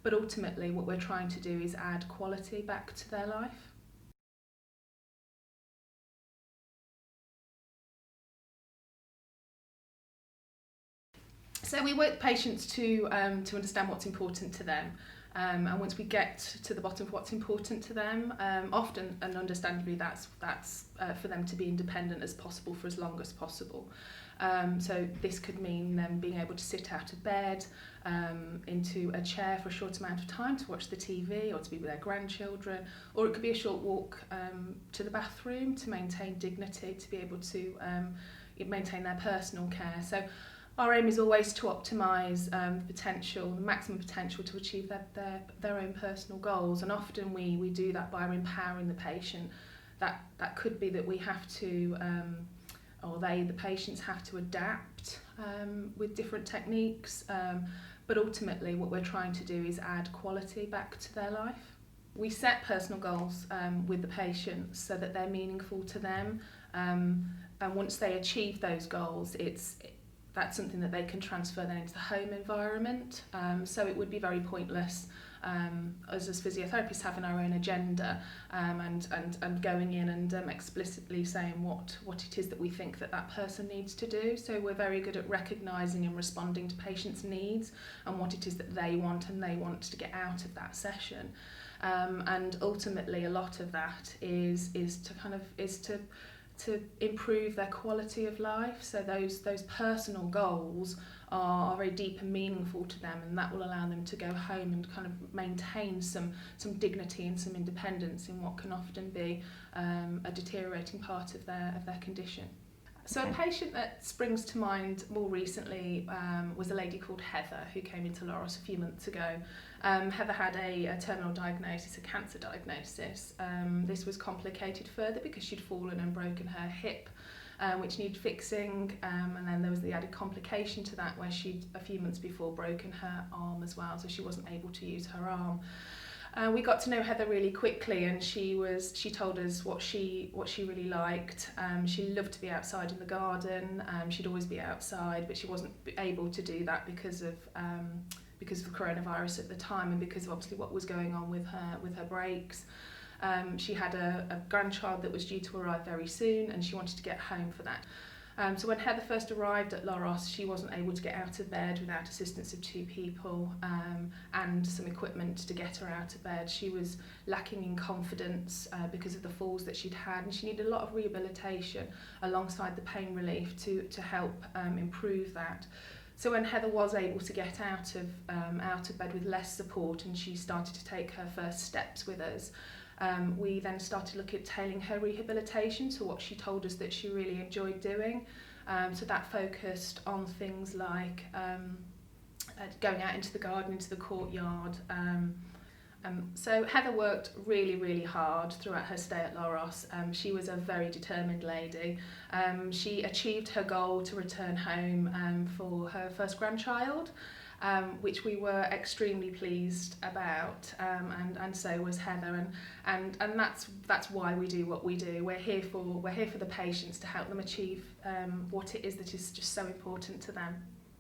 but ultimately what we're trying to do is add quality back to their life. So we work with patients to understand what's important to them. And once we get to the bottom of what's important to them, often and understandably that's for them to be independent as possible for as long as possible. So this could mean them being able to sit out of bed, into a chair for a short amount of time to watch the TV or to be with their grandchildren, or it could be a short walk to the bathroom to maintain dignity, to be able to maintain their personal care. So our aim is always to optimise the maximum potential to achieve their own personal goals, and often we do that by empowering the patient. That could be that we have to, the patients have to adapt with different techniques, but ultimately what we're trying to do is add quality back to their life. We set personal goals with the patients so that they're meaningful to them, and once they achieve those goals, that's something that they can transfer then into the home environment. So it would be very pointless us as physiotherapists having our own agenda and going in and explicitly saying what it is that we think that person needs to do. So we're very good at recognising and responding to patients' needs and what it is that they want to get out of that session. And ultimately a lot of that is to improve their quality of life. So those personal goals are very deep and meaningful to them, and that will allow them to go home and kind of maintain some dignity and some independence in what can often be a deteriorating part of their condition. So a patient that springs to mind more recently was a lady called Heather, who came into Loros a few months ago. Heather had a terminal diagnosis, a cancer diagnosis. This was complicated further because she'd fallen and broken her hip, which needed fixing, and then there was the added complication to that where she'd a few months before broken her arm as well, so she wasn't able to use her arm. We got to know Heather really quickly, and she told us what she really liked. She loved to be outside in the garden. She'd always be outside, but she wasn't able to do that because of the coronavirus at the time, and because of obviously what was going on with her breaks. She had a grandchild that was due to arrive very soon, and she wanted to get home for that. So when Heather first arrived at Loros, she wasn't able to get out of bed without assistance of two people and some equipment to get her out of bed. She was lacking in confidence because of the falls that she'd had, and she needed a lot of rehabilitation alongside the pain relief to help improve that. So when Heather was able to get out of bed with less support, and she started to take her first steps with us, we then started looking at tailoring her rehabilitation to what she told us that she really enjoyed doing. So that focused on things like going out into the garden, into the courtyard. So Heather worked really, really hard throughout her stay at Loros. She was a very determined lady. She achieved her goal to return home for her first grandchild, which we were extremely pleased about, and so was Heather, and that's why we do what we do. We're here for the patients to help them achieve what it is that is just so important to them.